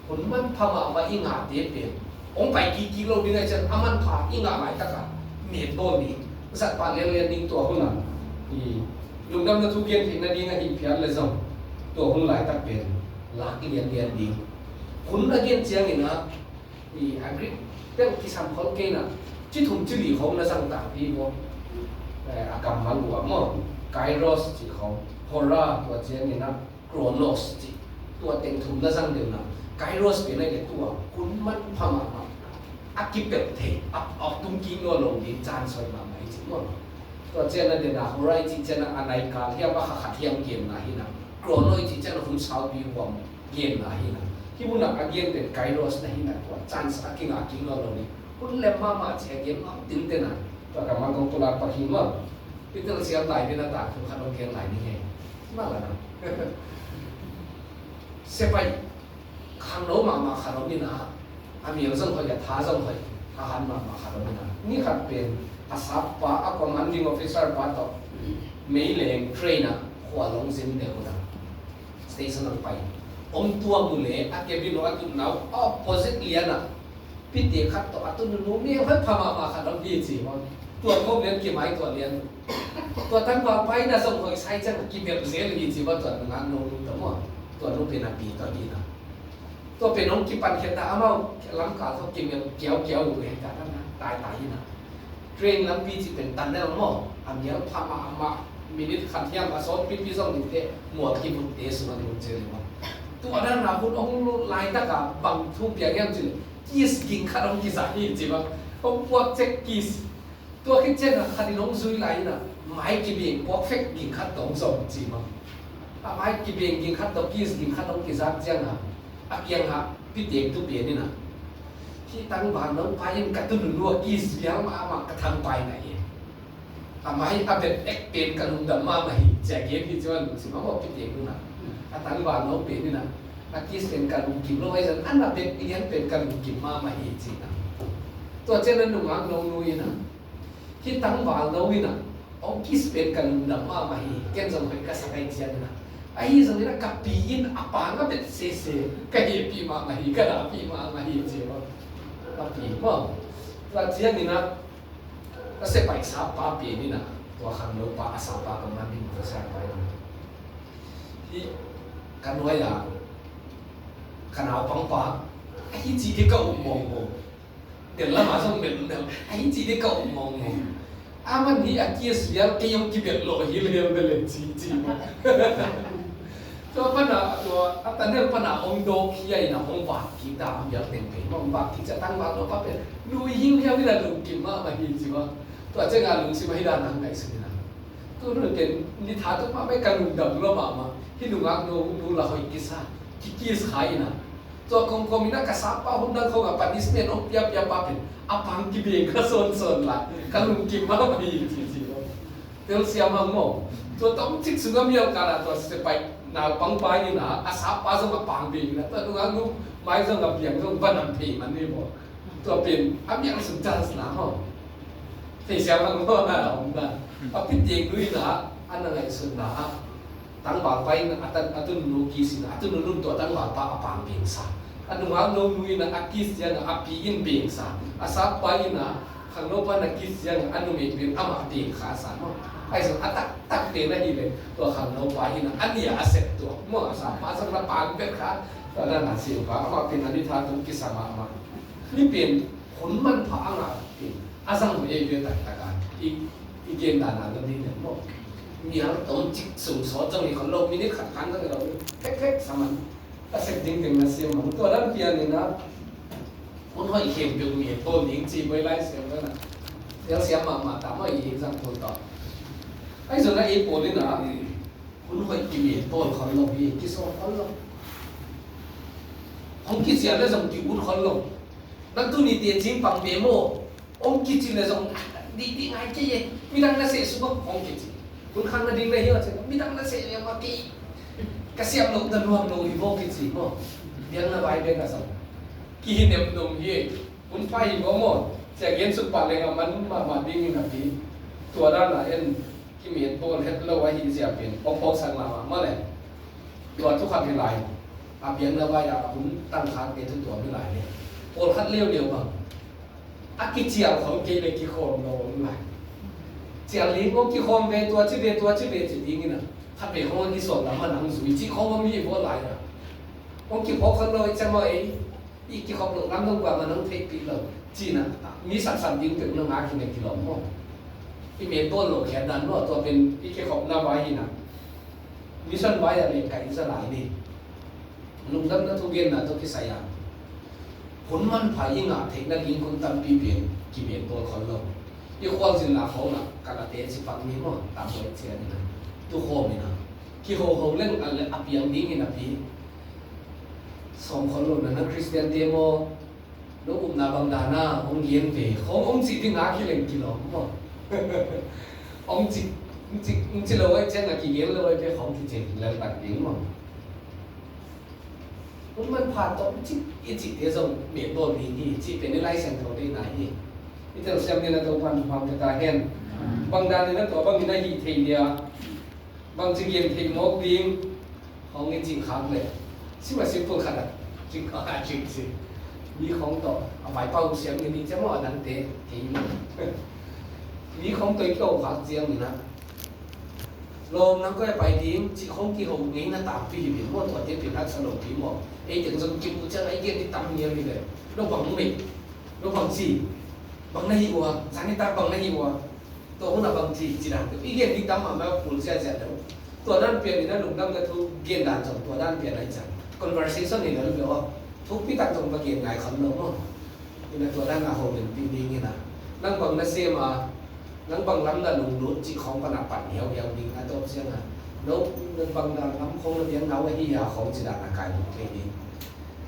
หุ่นมันพม่ามาอิงหาเดียบเป็นองไปกี่กิโลดีไงจันอามันผ่าอิงหาหมายตะกันเมียนโบนี่สัตว์ป่าเลี้ยงดิ้งตัวหุ่นน่ะลุงดำนัทุเกียนเห็นนั่นดิ้งไงอีพิอาร์เลยจังตัวหุ่นหลายตะเป็นหลักเลี้ยงดิ้งหุ่นนักเรียนเจียงนี่นะอังกฤษเรื่องที่สำคัญเก่งนะที่ถุงที่หลีของนั่นสังต่างพี่บอกอากาศมันหลวมมั้งไกโรสที่เขาฮอร่าตัวเจียงนี่นะโครโนสที่ตัวเต็งถุงนั่นสังเดียวนะไกโรสเป็นอะไรตัวคุณมันพม่าอากิเป็ดเทออกตุ้งกิ้งนวลลงดินจานสวยมาไหมจริงมั้งตัวเจ้านั่นเดี๋ยวนะฮอร่าจริงเจ้านั่นอะไรกันที่ว่าขัดเทียมเกมนะฮินะโครโนจริงเจ้านั่นหุ่นชาวบีวมเกมนะฮินะที่มุนักเกมเป็นไกโรสนะฮินะตัวจานสอากิ้งนวลลงนี่คุณเล่มมาเจ้าเกมเอาติ้งเต้นนะตัวกำลังกงตุลาปะหิมะพิจารณาเสียงไหลเป็นตาคือขนมเกียงไหลนี่ไงมาแล้วนะเสียไปขนมมาขนมนี่นะอามีเราส่งไปกับท้าส่งไปทหารมาขนมนี่นะนี่ขัดเป็นอาสาปะอากงมันดิ้งออฟฟิเซอร์ปะต่อไม่เล่งเทรนนะขวาลงเส้นเดียวนะสเตชันไปอมตัวมุเล่อาเก็บบินว่าตุนเอาออปโพสิตเลียนะพิธีขัดต่อตุนนู้นนี่ให้พม่ามาขนมยี่สิมั้งตัวเขาเรียนกี่ไม้ตัวเรียนตัวตั้งวางไปนะส่งไปใช้จังกี่แบบเสียเลยยี่สิว่าตัวงานโน้นตัวมั่วตัวนู้นเป็นอาปีตัวดีนะตัวเป็นน้องกี่ปันเขียนตาเอาล้ำขาเขากินแบบเกี่ยวอยู่เห็นกันนะตายนะเทรนล้ำปีที่เป็นตันได้หรอมั่งอันนี้พม่ามามินิขัดเทียมกับซอสปีส่งถึงเตะหมวดกี่ปุ่นเตะสมันดูเจอเลยมั้งตัวนั้นนะคุณองค์ลายตะกับบางทุ่งเปียกยังจืดกีสกินขนมกีสานี่จริงมั้งเขาพวกเจ็กกีสตัวคิดเช่นนะคดีน้องซุยไหลนะไม้กิบิงพวกเฟกกินขัดตรงส่งจริงมั้งไม้กิบิงกินขัดตรงกีสกินขัดตรงกีสักเจ้านะอักยังฮะพี่เด็กทุกเปียนี่นะที่ตั้งบ้านน้องไปยังกระตุ้นรัวกีสเลี้ยงมากระทำไปไหนทำไมอาเป็นเอ็กเป็นกันหุ่นดำมาไหมแจกเย็นที่ชวนสิมาบอกพี่เด็กนู่นนะตั้งบ้านน้องเป็นนี่นะอากีสเป็นกันหุ่นกิมโลไว้สันอันนั้นเป็นเลี้ยงเป็นกันหุ่นกิมมาไหมจริงนะตัวเจ้านั้นหนุ่มอ่างน้องนุ้ยนะที่ตั้งบ้านน้องนี่นะอากีสเป็นกันหุ่นดำมาไหมแกนสมัยก็สักไอ้เจ้านี่นะไอ้สังนี่นะกับปีนapa nga bet sese kahi pi ma mahi kada pi ma mahi jewa tapi mo la tia ni na se pai sa pa pi ni na to khan lo pa asa pa ka ma ni ko sa pa hi kan wa ya kan au pang pa ai ji de ka mong mo de la ma song ben de ai ji de ka mong mo aman hi akies ya ke yong ki bet lo hi le de le ji moตัวปัญหาตัวตอนนี้ปัญหาองโดขี้ใหญ่นะองบาดกีตาร์อยากเต็มไปองบาดกีจะตั้งบาดเราก็เป็นลุยหิ้งเที่ยวที่เราลุงกินมากมาหิ้งสิวะตัวเจ้างานลุงสิมาให้ด้านนั้นไงสินะตัวนู้นเป็นนิทานตัวมาไม่กันลุงดำเรามาที่ลุงอักโนดูละหอยกิซ่ากิสขายนะตัวคอมมินากับซาป้าหุ่นนั่งเขากับปานิสเนนอเปียป้าเป็นอาปังกิเบงก็โซนละกันลุงกินมากมาหิ้งสิวะเดี๋ยวเสียมังโมตัวต้องจิกสุดมีโอกาสตัวจะไปนาปังไปนี่นะอาสาป้าส่งกับปังปีนะแต่ตรงนั้นนู้ไม่ส่งกับเพียงส่งบ้านน้ำพีมันนี่บอก ตัวเป็นอันยังสุดจังนะฮะที่เสียงมันก็มาของมันอันพิจิตรด้วยนะอันนั้นไงสุดนะตั้งบาปไปนะอัตุนลูกิสินะอัตุนลุ่นตัวตั้งบาปปะปางเบียงสาอันนู้นว่าโน้มวยนะอักกิสยังอัปปีอินเบียงสาอาศัพไปนะข้างโน้นว่านักกิสยังอันนู้นเป็นอามาเบียงขาสานไอ้ส่วนตักเตนะนี่เลยตัวข้างโน้นไปนะอันนี้อาเสร็จตัวมั่วอาศัพมาสักระปางเป็นขาตอนนั้นน่ะสิว่าอามาเป็นอนิธานตุกิสามานี่เป็นผลมันผาอ่ะเป็นอาสังเวเวตักตะการอีเกณฑ์ด่านนั้นนี่เนี่ยมั่วมีอะไรต้องจิตสูงสอจังเลยคนเรามีนี่ขัดขันกันเราแค่สมันแต่สิ่งจริงๆนะเสียมันตัวนั้นเพียงนี่นะคนเขาอีกเข็มอยู่มีตัวหญิงจีบไว้ไล่เสียงกันนะเดี๋ยวเสียมาแต่ไม่อีกสักตัวต่อไอ้ส่วนนั้นอีกคนนี่นะคนเขาอีกมีตัวคนเรามีกี่สองคนเราông kia chỉ là dòng kiểu con lồng, đang tu ni tiền chính bằng bề mô, ông kia chỉ là dòng đi ngay cái gì, mi đang là sẽ xuống ông kia chỉ, con khăn là đi về hiểu chưa, mi đang là sẽ mà cái xem lồng tân hoàng lồng thì vô kia chỉ mà, tiếng là bài bên là dòng, kỷ niệm đồng gì, con phải có một, sẽ kiến sức bản lĩnh mà đi như là gì,ตัวด้านไหนที่มีตัวเฮ็ดเราไว้ที่เสียเป็นปองสังมาเมื่อไหร่ตัวทุกคำเป็นไรอาเบียงเราไว้ผมตั้งค้างเป็นทุกตัวไม่ไหลเนี่ยโอนคัดเลี้ยวเดียวบ้างอากิเจียวของเกลกิโคมเราไม่ไหลเจียลิงก็กิโคมเป็นตัวชื่อจุดนี้นะถ้าเป็นของที่สองแล้วมันหนังสุยที่เขาไม่มีพวกไหลนะของกิโคมเขาเลยจะมาอีกิโคมหลงน้ำลงกว่ามันต้องเทคปีเลยจีน่ะมีสันยิงถึงน้องอาคินในกิโลมั้งที่เมียต้นหลงแขนดันว่าตัวเป็นอีกิโคมหน้าไว้นะมิชันไว้อะไรไก่สลายนี่ลุงดำนั้นทุกเย็นนะทุกที่ใส่ยาผลมันพายิ่งอ่ะเทคนิคยิ่งคนตั้งปีเปลี่ยนกี่เปลี่ยนตัวคนเรายี่ความสิ่งหลักเขาน่ะการเตะสิฟังนี้มั้งตามตัวเชียร์นี่นะตัวโคมีนะกี่โคเล่นอะไรอับยังดิ้งนี่นะพี่สองคนเรานะคริสเตียนเดโมน้องอุ้มนาบังดานาองเย็นเปขององจิที่งาขี้เล่นกี่หลอกมั้งองจิเราไว้เจ้าหน้ากี่เย็นเราไว้เป็นของที่เจ๋งแล้วตัดดิ้งมั้งมันผ่านตรงที่อีจิตเดียวส่งเมียนตัวนี้ที่ที่เป็นในไล่เส้นทางได้ไหนนี่ที่เราเชื่อมเนี่ยนะตัวพันความจะตายเห็นบางด้านเนี่ยนะตัวบางมีได้หีเทียเดียบางจริงยังเทียมกดิ้งของจริงขังเลยซึ่งว่าสิ่งพวกขนาดจริงก็จริงสิมีของต่อเอาไปเป่าเสียงอย่างนี้จะมั่วดันเตะเทียมมีของตัวเกี่ยวกับเสียงนี่นะลมนั้นก็ไปดิ้งจีของกี่หงนี้นะตามปีเป็นมั่วตัวเทียบเป็นนักสนุกที่หมดไอ้ถึงสมกิจจะไอ้เกี่ยที่ตั้งเงี้ยนี่เลยลูกบังมิลูกบังซีบังในหัวสันนิษฐานบังในหัวตัวคนน่ะบังซีจีดังไอ้เกี่ยที่ตั้งมาแบบปุ่นเสียเดี๋ยวตัวด้านเปลี่ยนนี่นะลุงตั้งก็ทุกเกี่ยด่านสองตัวด้านเปลี่ยนอะไรจัง conversation นี่นะลูกเดียวทุกพี่ตั้งตรงประเกี่ยนไงคำนึงมั้งนี่นะตัวด้านอาโหเป็นปีนี้นี่นะนั่งบังนั่งเสียมานั่งบังล้ำน่ะลุงรู้จีของขนาดปั่นเหี่ยวดิ้งนะตัวเสียงอ่ะแล้วบางด้านน้ำคงเลี้ยงเอาไว้ที่ยาของจิตอาการของเทนี้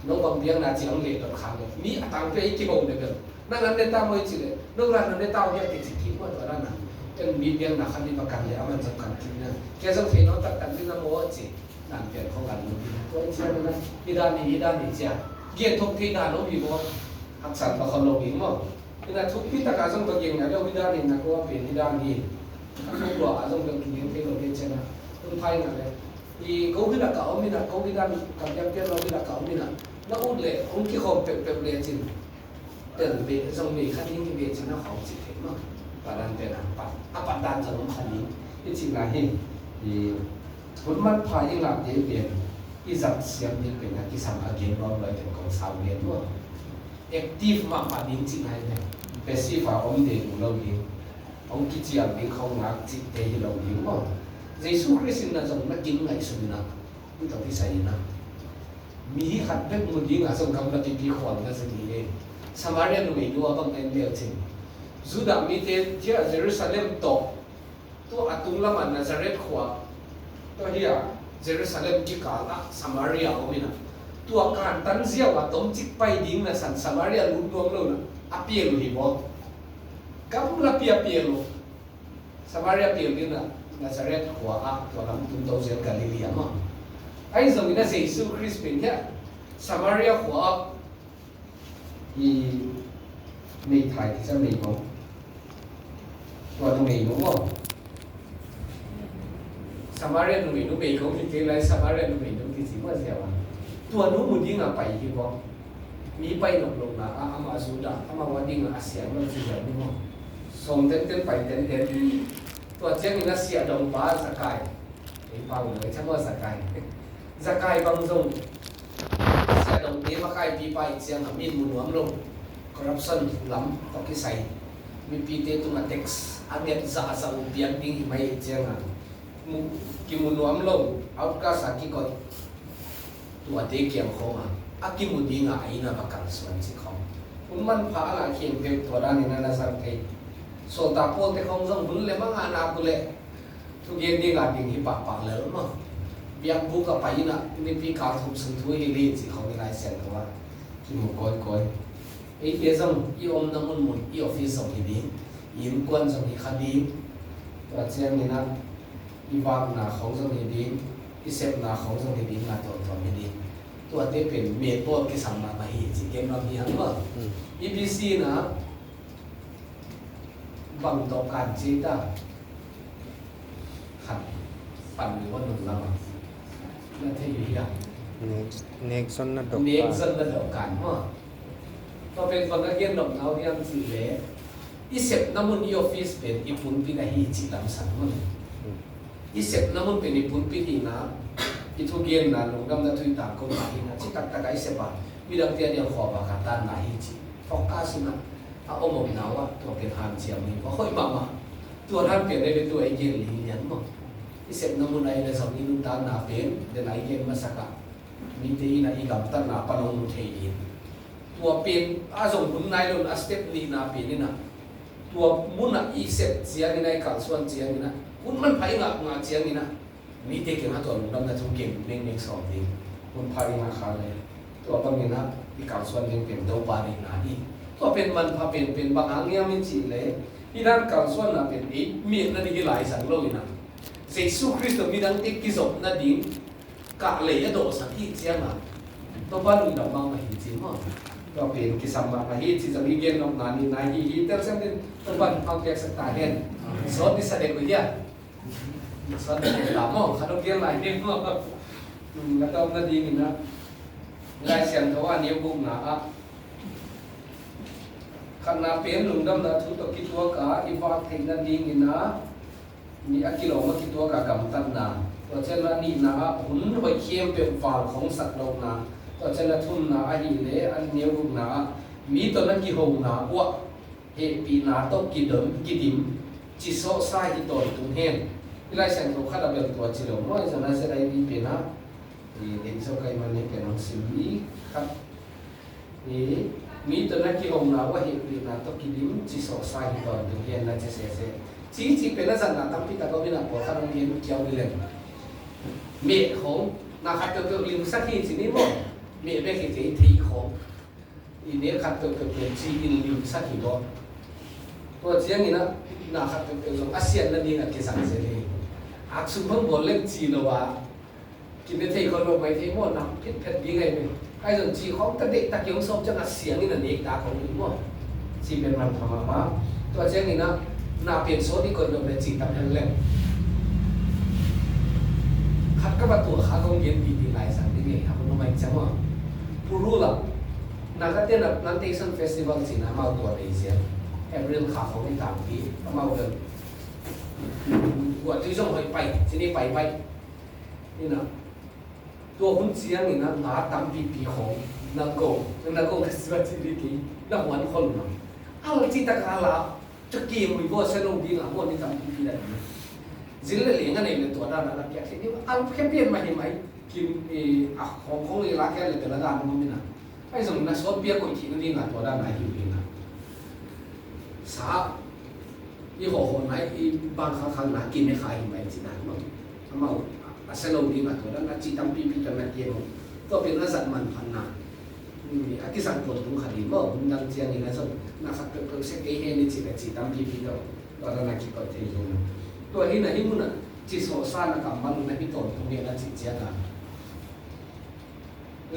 แล้วบางเลี้ยงน่าจะเอาเลี้ยงกับขังเลยมีต่างไปอีกกี่องค์เดียวนั่งนั้นได้ตามไว้จิเลยนั่งร้านนั้นได้ตามเนี่ยติดสิทธิ์ว่าตัวนั้นน่ะเป็นมีเลี้ยงหนักขันที่ประกันเลยเอามันสำคัญที่นั่นแค่สังเกตน้องตัดกันที่น้ำโม่จินั่นเปลี่ยนของกันนู่นนี่ตัวเชื่อไหมนะที่ด้านนี้ด้านนี้เจ้าเกี่ยทุกที่ด้านน้องพี่บอกหักสันประคนลงหิ้งมั้งที่นั่นทุกที่ตะการส่งตัวเก่งนะเรื่องที่ด้านนี้นะก็ว่าเปลี่ยนที่ด้านนี้ทุกหล่อส่งตัวเก่งที่เราเรียนใช่ไหมคนไทยนั่นแหละอีเขาที่ละเก่ามีนะเขาที่ด้านกับยังเกี่ยวเราที่ละเก่ามีนะแล้วอุ้นเลยอุ้นที่เขาเป็นเรียนจริงแต่เบสส่งมีขั้นยิ่งเบสจริงนะเขาจิตเห็นมั้งประดานเป็นปัดดานจะลงขั้นยิ่งที่จริงนะเห็นอีคนมันพายิ่งหลับเดียเปลี่ยนอีจับเสียงยิ่งเป็นนะที่สังเกตเราเลยเป็นของสาวเรียนว่าแอคทีฟมากปัดยิ่งจริงไงเนี่ยเป็นสีฟ้าอมเด็กเรายิ่งอมกิจยังยิ่งเขาหนักจิตเตยเรายิ่งว่าYesus Kristus na jong naging ngay sumina ito ti sa ina mi hatbek mo di nga song kam na ti khwan na sa ni Samaria no me duwa bang endel tin Juda mi te tia Jerusalem to atung laman Nazareth khwa to hiya Jerusalem ki kala Samaria o mina to kan tan zia wa tom chik pai ding na san Samaria lu nuam lo na apielo hi bo kam la pielo Samaria pielo na Nazareth kuah tu alam tuntau zel Galilea mah. Ai zaman ini Yesus Kristus punya Samaria kuah, มีถ่ายที่จะมีของตัวตรงนี้นู้นว่าสมาเรียนตรงนี้นู้นมีของที่เกี่ยวกับสมาเรียนตรงนี้นู้นที่สิ่งว่าเสียวันตัวนู้นมุดยิ่งไปที่ว่ามีไปหลงลงนะอามาสุดาอามาวันดิ่งอาเซียนมันจะอย่างนี้ว่าส่งเต้นไปเต้นตัวเจ้านี่น่าเสียดงป้าสกายไอ้ป้าเลยช่างว่าสกายบางส่งเสียดงนี้มาใกล้ปีไปเสียงมีมุนหวมลงคอร์รัปชันล้ำก็คิดใส่มีปีเตตุมาเท็กซ์อันนี้จะอาศัยเปลี่ยนดิ้งไม่เจ้าอ่ะกิมุนหวมลงเอาก็สักกี่คนตัวเด็กเกี่ยงของอ่ะอากิมุดิ้งอ่ะไอ้น่ะประกันส่วนสิของคุณมันพาอะไรเขียนเป็นตัวด้านนี้นะสังเกตโซตาโพเตของส่งบุญเลยมั้งอานาบุเลยทุกเย็นดีงานดิ้งที่ปากเลยมั้งเบียงบุกกับไปน่ะนี่พี่การทุบสันทุยให้ดีสิของนี่ไรเสียงตัวกิมุก้อยไอ้เดี๋ยวส่งอีอมน้ำมันอีออฟฟิศส่งที่ดียิมกวนส่งที่คดีตัวเชียงนี่นะอีวางหน้าของส่งที่ดีอีเซฟหน้าของส่งที่ดีงานตัวที่ดีตัวเด็กเป็นเมโต้ที่สำนักมาหิจิเกมเรามีทั้งหมด EBC นะบังตอการจีต้าขัดปั่นหรือว่าหนุนเรานั่นที่อยู่ที่เนกซอนนัดดอกกันว่าก็เป็นคนนักเรียนดอกเงาที่ยังสื่อเล่อีเสพน้ำมันอีออฟฟิศเป็นอีปุ่นปีนั้นหิจิลำสันมันอีเสพน้ำมันเป็นอีปุ่นปีที่นะอีทุกเย็นนะลงน้ำนัดทุยตามก็มาที่นะที่ตักตะไคร้เสพะมีดังเตียนยังขอบากาตานมาหิจิฟอกกาสินะเอาอมอมหนาวว่าตัวเป็นหามเจียมนี่เพราะค่อยมาตัวท่านเปลี่ยนได้เป็นตัวไอเย็นลีเลียนมั้งอีเสพน้ำมันไอในสมัยนุ่นตาหนาเป็นเดินไอเย็นมาสักมีตีนะอีกับตั้งหนาปนงเทียนตัวเป็นอาสมบุญนายลงอาสเตปลีนาเป็นนี่นะตัวมุนอีเสพเสียงนี่นายขังส่วนเสียงนี่นะคุณมันไผ่งางาเสียงนี่นะมีเด็กเก่งตัวลงดำน้ำทุ่งเก่งเล่งสอบดีคุณไผ่งาขาเลยตัวปังนี่นะที่ขังส่วนเล่งเป็นดาวบารีนาดีตัวเป็นมันพาเป็นบางอย่างเนี่ยมันจีเลยที่นั่นขังส่วนน่ะเป็นอีมีนั่นที่หลายสังโลกนะเยซูคริสต์มีดังเอกกิจนั่นดิ่งกะเลยโดสักที่เสียงอ่ะตัวบ้านมีดอกไม้มาหินจีมั้งก็เป็นกิจสมบัติที่ที่จะมีเงินนอกนั้นนี่นายฮีเตอร์เซนต์ตัวบ้านเอาแก่สตาร์เห็นสอนที่แสดงวิทยาสอนที่หลามขนมเกี๊ยวหลายเนี่ยมั้งแล้วก็นั่นดีนี่นะลายเสียงเขาว่าเนี้ยบุกหนาขณะเป็นลุงดำนะทุกตัวคิดตัวกะอีฟาเทนนั่นดีนี่นะมีอากิโลมาคิดตัวกะกำตันนะตัวเช่นนั้นนี่นะหุ่นหอยเค็มเป็นฝาของสัตว์โลกนะตัวเช่นนั้นทุนนะอันนี้เลยอันเนี้ยบุกนะมีตัวนั้นกี่หงนะว่าเฮปีนาต้องกี่เดิมกี่ดิมจิโซไซที่ตัวตุ้งเฮนที่ไรเสียงเขาขัดแบบตัวจิโร่น้อยฉะนั้นเสียดายดีเป็นนะนี่เด็กโซไกมันนี่เป็นน้องสิมีครับนี่มีตัวนั้นกี่หงนะว่าเฮปีนาต้องกี่ดิมจิโซไซที่ตัวตุ้งเฮนนั่นจะเสียจีเป็นลักษณะตั้งพิตาก็มีนะพอข้ารงเรียนเกี่ยวกับเรื่องเมฆของนาคัดตัวลิงสักทีสินี้มั้งเมฆเป็นเหตุที่ของอีเนี้ยคัดตัวเป็นจีอินลิงสักทีบ่ตัวเชียงนี่นะนาคัดตัวเป็นอาเซียนนั่นนี่นะเกี่ยสังเสรีอักษุเพิ่งบอกเรื่องจีนว่ากินในที่คนลงไปที่มั่วน้ำเพชรยังไงเป็นไอ้ส่วนจีของตะเด็กตะเกียงส้มจังอัดเสียงนี่นะเอกตาของลิงมั่วจีเป็นมันทำมาตัวเชียงนี่นะนาเป็นโซที่คนลงไปจีนทำยังไงขัดกับตัวขาของเย็นดีหลายสังที่นี่ครับคุณไม่จำว่าผู้รู้หลักนักเต้นแบบนันเทชันเฟสติวัลสินะมาตัวเอเชียแอบเรื่องขาของที่ต่างปีมาเดินว่าที่ส่งไปที่นี่ไปนี่นะตัวคุณเสียงนี่นะหาตามปีของนักโก้เฟสติวัลที่นี่กี่นักวันคนนะเอาจิตตะการละจะกี่มือว่าเส้นลงดีหลังวันนี้ทำปีได้จิลเลี้ยงกันเองตัวด้านนั้นแค่ที่เอาแค่เปลี่ยนมาเห็นไหมกินของอีรักแค่เลยแต่ละด้านมันไม่น่ะไอ้สมนักสอนเปลี่ยนคนที่นั่นงานตัวด้านไหนอยู่ดีนะสาอีหัวคนไหนอีบางครั้งหนากินไม่ขายไหมจีนั้นมั้งทำไมเส้นลงดีมาตัวด้านนั้นจีตั้มปีกันมาเกี่ยวก็เป็นลักษณะมันพันนาอากิสังโกรธทุกคดีก็มันดังเชียงนี่นะส่วนนักสักเกิดเสกเฮนี่จีตั้มปีตัวด้านนั้นคิดก็เที่ยวตัวนี้นะที่มุ่งน่ะจิตโสสานะกับมันในพิโตตรงนี้นะจิตเจ้านะ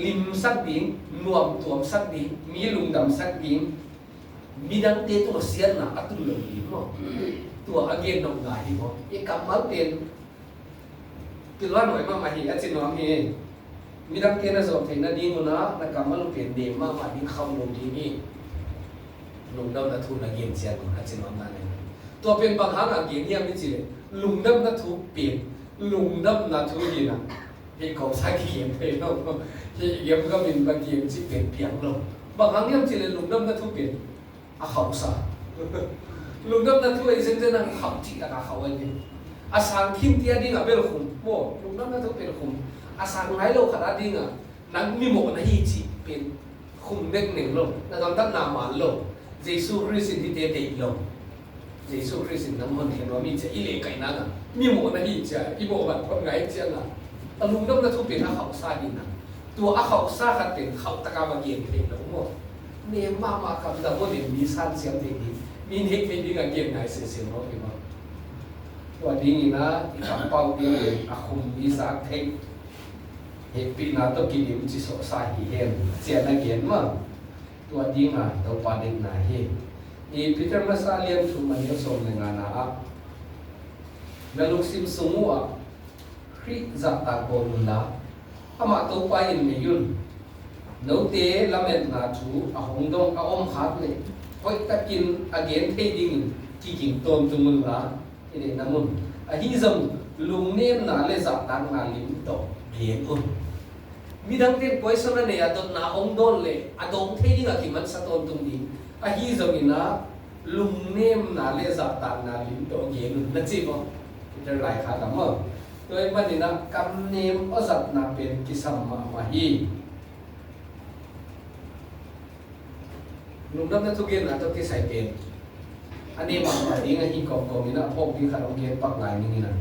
ลิมสักดิ้งนวมตัวสักดิ้งมีลุงดำสักดิ้ง มีดังเตตัวเสียนนะอัตุลลีมั้งตัวอเกนนองไงมั้งยังกำมาเป็นตัวว่าหน่อยมาหิอาจินน้องเองมีดังเตนะสอบเทนะดีมั้งนะนักกำมาลุเป็นเดมมาดิ้งเข้าลงดีนี่ลุงดำนัทุนอเกนเสียนอาจินน้องนั่นเองตัวเป็นบางครั้งอเกนเนี่ยไม่จริงลุงดำนัทุเปลี่ยนลุงดำนัทุยีนะที่เขาใช้เขียนไปแล้วที่เยี่ยมก็เป็นบางเขียนที่เป็นเพียงลงบางครั้งเนี่ยจริงลุงดำนัทุเปลี่ยนอาเขาซะลุงดำนัทุไอ้เส้นเส้นนั้นเขาจีอาเขาไอ้เนี่ยอาสังคิมที่อดีตเป็นคนโม่ลุงดำนัทุเป็นคนอาสังไงโลขนาดนี้อ่ะนั่งมีหมกนะฮีจีเป็นคุมเด็กหนึ่งลงนั่งทำตั้งนามันลงเยซูคริสต์ที่เตะลงเยซูคริสต์น้ำมันเห็นว่ามีจะอิเล็กไก่นั่งอ่ะมีหมกนะฮีจะอีโมบัดคนไงเจ้าอ่ะแต่ลุงดำนัทุเป็นอาเขาซาดีนะตัวอาเขาซาขัดเป็นเขาตะการบางเกียนเป็นหลงโม่เนี่ยมาคำแต่ว่าเดี๋ยวมีสั้นเสียงเด็กดีมีเทคนิคที่การเก็บไหนเสียงร้องไปมั้งตัวนี้นะที่คำเป่าเดียวอาคมมีสักเทคเหตุปีนาต้องกินดิมจิโซซาฮีเฮมเสียนักเรียนมั้งตัวนี้นะตัวปานินาเฮอีพิจารณาสาเลียนทุมันยศสมในงานนะนั่นลูกซิมสมัวคริจัตตาโกนุนนะอามาตัวไปอินไม่ยุนนู้เตะละเม็ดนาทูอาหงดงอาอมขาดเลยพอยตะกินอาเกนเทดิ้งที่กินต้มตุมุนละนี่น้ำมันอาฮิซัมลุงเนียมนาเลจับตังนาลิมโตเบียนอุ่นมีดังเต็มป่วยสนั่นเนี่ยตอนนาองดอนเลยอาดงเทดิ้งอากิมันสะต้นตุงดีอาฮิซัมอินะลุงเนียมนาเลจับตังนาลิมโตเบียนอุ่นนั่นสิบ่จะหลายขาดมั้งโดยมันนี่นะกำเนียมอสัตนาเป็นกิสัมมาฮีลุงดำนักทุกเย็นนะต้องที่ใส่เป็นอันนี้บางทีงี้ที่กองนี่นะพวกที่ขนมเย็นปักลายนี่นะ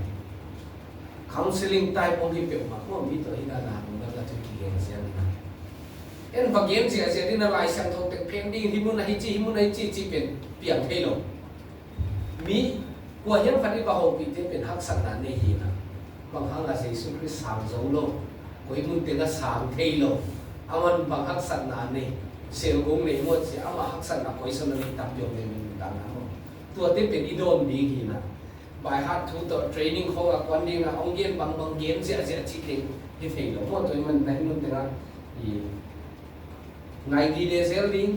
counseling ใต้พวกที่เปลี่ยนมาพวกมีตัวที่ด้านหน้าลุงดำนักทุกเย็นเสียนี่นะเอ็นบางเย็นเสียที่นั่นลายสังทองแต่เพียงดิ้งที่มุนให้จีเป็นเปลี่ยนเทโลมีกว่ายังพันธุ์บางองค์ที่เป็นฮักสันนันในหีนะบางครั้งอาศัยสุขสามโซโลกวยมุนเตนะสามเทโลอามันบางฮักสันนันนี่เซลล์กงในหมดเสียอามาฮักสันนักคอยสนในตับยงในมันต่างนะตัวที่เป็นอีโดนดีกีนะบายฮัททูตัวเทรนนิ่งเขากับวันนี้นะองเย็นบางเย็นเสียชิดเองที่เทโลหมดตัวมันในมุนเตนะไงดีเดเซลลิง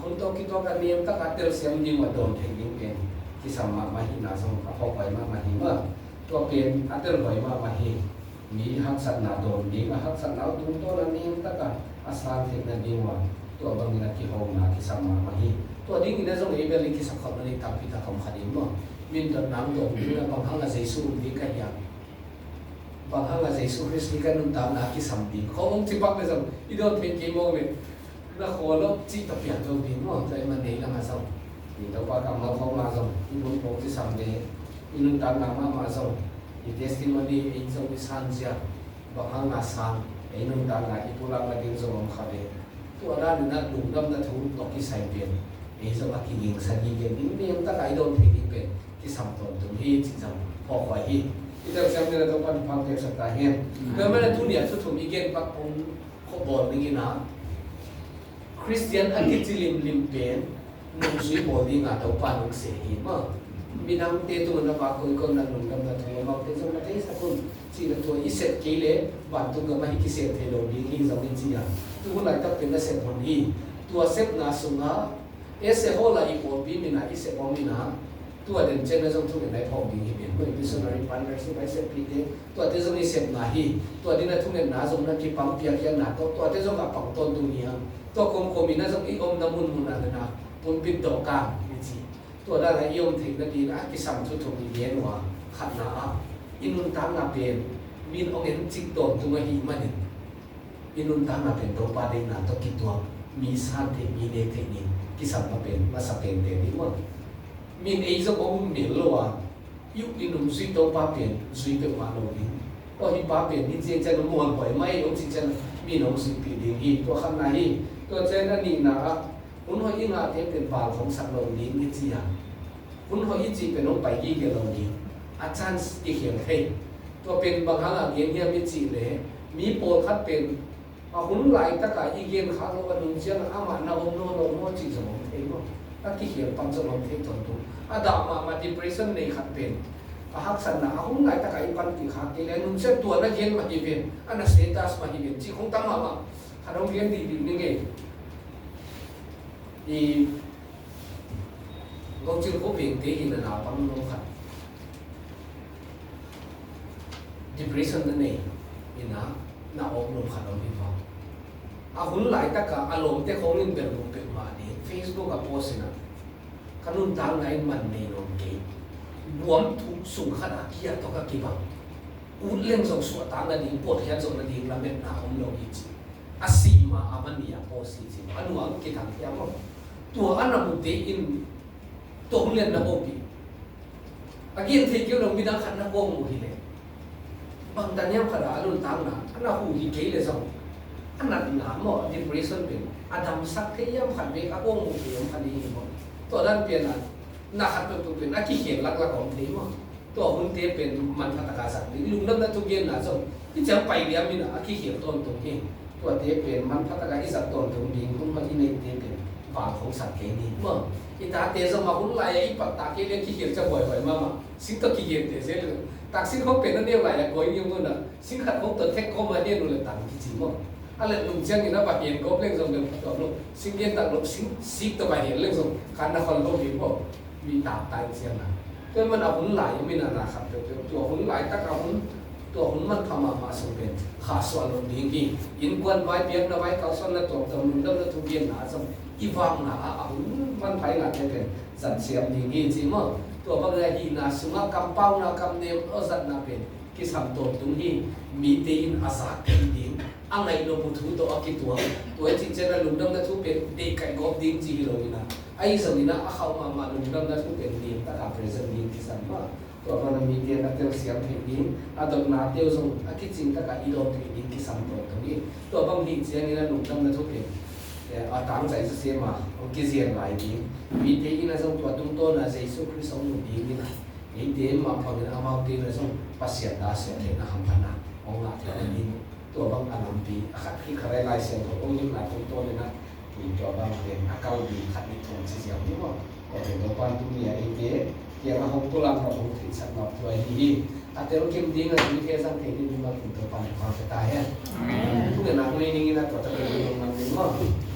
คุณต้องคิดว่าการเรียนตั้งแต่เสียงยิ่งว่าโดนเทคนิคเองที่สามารถมาหินาสมกับเขาไปมาหิมาตัวเป็นอัตเตอร์ไปมาหิมีฮักสันนาโดนดีมาฮักสันนาตุ้งตัวนั้นเองตั้งแต่อาสาเทคนิคดีว่าตัวบางทีนักที่เขามาที่สามารถมาหิตัวดิ้งในตรงนี้เป็นลิขิตสักคนในตับพิธาคำขัดมั้งมินตัดน้ำโดนนี่บางครั้งอาศัยสู้ดีกันอย่างบางครั้งอาศัยสู้คริสต์กันนุ่นตามนักที่สัมดีเขาองค์ที่ปักในสมอีโดนเป็นเกมโมเลยนักโหราจีตะเปียกตัวดีมั้งใจมันดีแล้วมาส่งนี่ตัวปากกำลังเขามาส่งอีบุญโปที่สัมดีอีนุ่นตามน้ำมาส่งอีเทสติมอนีอีส่งอีสันเสียบางครั้งอาสังอีนุ่นตามน้ำอีผู้รับมาดิ้งส่งของเขาเองตัวด้านนั้นลุงดำนัทุนตกที่ใส่เปลี่ยนไอ้สมัครที่ยิงสัญญาณนี่ยังตั้งไอ้โดนที่เป็นที่สัมผัสตรงที่จริงจังพอคอยที่เราจำเป็นต้องการฟังเทศสตาร์เฮนเมื่อไม่ได้ทุนเนี่ยทุกทุนอีกเกณฑ์ปักองขบวนนี่นะคริสเตียนอันที่จิลิมเป็นนุ่งสวยบอดี้งาตัวปานุเสียหิมะมีน้ำเตตุนนะปักคนนั้นลุงดำนัทุนมาเป็นสมัครที่สักคนที่ตัวอิเศษกิเลบันตุกมาฮิกิเศษเทโลดีที่จะเป็นจีนทุกคนหลายตับเป็นเศษคนที่ตัวเศษนาสุงาเอเซโฮลาอีโอบีมินาอิเซโอมินาตัวเด่นเจนจะต้องทุกอย่างในพอดีที่เป็นเมื่อพิสูจน์ในปันเรสิไปเสพพีเดตัวที่จะมีเสพนาฮีตัวที่นั่นทุกอย่างน่าสมนักที่ปั๊มเปียกยังหนาตัวที่จะกับปังต้นดุนยาตัวคมมีน่าสมอีอมน้ำมุนนั่นนะมุนปิดดอกกางนี่สิตัวด้านไหนยมถึงนาทีนะที่สัมทุกทุกมีเย็นว่าขัดนาอินุนตามนาเป็นมีองเห็นจิตตนตัวฮีมันอินุนตามนาเป็นตัวปาเดนาตัวกิตัวมีสารเทมีเดเทนิที่สัมมาเป็นมาสเปนเดนิมั้งมีไอ้สมองมีโลอ่ะยุคนี้นุ่มสุดตัวป้าเป็นสุดเป็นมาโนดิก็ที่ป้าเป็นที่เจ้าจะนุ่มวนหอยไม่องค์ที่จะมีนุ่มสุดปีดีฮีตัวข้างในตัวเจ้านั่นนี่นะคุณหอยยิ่งอาเทเป็นป่าของสัตว์โลดินี่จีอ่ะคุณหอยยิ่งจีเป็นน้องไปยี่เกลโลดิอาจารย์ที่เขียนให้ตัวเป็นบางครั้งอ่ะเขียนเนี่ยไม่จีเลยมีโปรคัดเป็นหุ่นไหลตะกายอีเกนขาเราวันนึงเชื่ออามานาอมโนจีสมองเองว่า ถ้าที่เขียนปังจะลงเทคจนตัวอาดามา depression ในขัดเป็นหักสันนะหุ่นไหลตะไคร้ปันที่ขาดที่แล้วนุ่งเส้นตัวนั่นเย็นมาที่เป็นอันนั้น status มาที่เป็นจีคงตั้งมาถ้าเราเรียนดีๆนี่ไงอีก็จึงเขาเปลี่ยนเตะในหน้าปังลงขัด depression นั่นเองอีน่ะหน้าอกลงขัดเราไม่ฟังหุ่นไหลตะกะอารมณ์แต่คงนิ่งเป็นลงเป็นมาดี Facebook กับโพสต์นะขนุนทางไหนมันในนนเกย์บวมทุกสูงขนาดที่ต้องกับกี่บังอุดเล่งส่งสวดตามนาดีปวดแขนส่งนาดีละเม็ดหนาอมลงอีกอาศีมาอามันนี่โพสต์จริงอันนู้นกี่ทางที่มั้งตัวอันนั้นมุดอินตัวเรียนนักโอปีอากินที่เกี่ยวกับวิธีขันนักโอมุฮิเลบางตอนนี้ขนาดรุ่นต่างนะอันนั้นหูที่เกย์เลยส่งอันนั้นหนาหมอ depression เป็นอาดัมสักที่ยังขันเบกโอมุฮิเลขันดีหมดตัวนั้นเปลี่ยนอะไรนักขัดตัวเป็นนักขี้เขียนหลักของทีมั้งตัวหุ่นเตเป็นมันพัฒนาสัตว์ลุงนั่นนั่นทุกเย็นนะส่งที่จะไปเรียนมีนะขี้เขียนต้นตรงนี้ตัวเตเป็นมันพัฒนาที่สัตว์ต้นตรงนี้คุณมาที่ในเตเป็นฝาของสัตว์แค่นี้เมื่อที่ตาเตส่งมาหุ่นลายอีปัตตาเกลียนขี้เขียนจะบ่อยๆมาสิ่งตัวขี้เขียนเตเสียเลยตักสิ่งเขาเป็นนั่นเดียวไรก็ยังงั้นนะสิ่งขัดของตัวเทคเขามาเนี่ยนู่นเลยต่างที่จริงมั้งอะไรลุงเชียงนี่นะปะเห็นก็เล่นส่งเดิมตัวลุงสิ่งเย็นต่างลุงสิ่งตัวไปเห็นเล่นส่งขันนักคนโลกเห็นบ่มีตาตายเสียงนะก็มันเอาหุ่นไหลไม่นานนะครับตัวหุ่นไหลตักเอาหุ่นตัวหุ่นมันทำมาสมเป็นขาส่วนลงดีกีอินกวนไว้เปียกนะไว้เขาส่วนละตัวตัวมันเริ่มละทุกเย็นนะสมอีฟังนะเอาหุ่นมันไปงานเป็นสันเสียมดีกีจริงมั้งตัวบางเรื่องนะสมัครกำเป้านะกำเนียมเอาสัตว์นะเป็นกิสามตัวตรงนี้มีเตียนอาสาเองดีอันไหนเราพูดถึงตัวกิตัวจริงๆนะลุงดำนะทุกเป็นเด็กไก่กบดิ้งจีโร่นะไอ้สมัยนั้นเขามาลุงดำนะทุกเป็นดีแต่การ present ดีที่สันว่าตัวมันมีเตียนนักเตะเสียงเพลงดีอันตรนาเตียวส่งคิดจริงแต่การอีโดนเพลงดีที่สันตัวตรงนี้ตัวบางทีเสียงนี่นะลุงดำนะทุกเป็นตั้งใจจะเสียมาองค์กิเสียงหลายดีมีเตียนนะส่งตัวตุ้งโตนะเจสุคริสต์ส่งดีนี่นะไอ้เตียนมาฟังนะมาเตียนนะส่งปัสยาดาเสียงนะคำพันนะองค์ละเทียนนี้ตัวบางอันนั้นปีขัดที่ใครไล่เสียงขององค์ยิ่งหลายตุ้งโตเลยนะมีตัวบางเป็นอาการดีขัดนิทงเสียงนี่ว่าก็เป็นตัวปันตุ้งเนี่ยไอ้เตียyang aku pulang ke rumah tidak nak tuai ini. Ada orang yang dia nak dia sang ini cuma untuk panen panen kita ya. Itu kan aku ini nak buat apa yang orang nak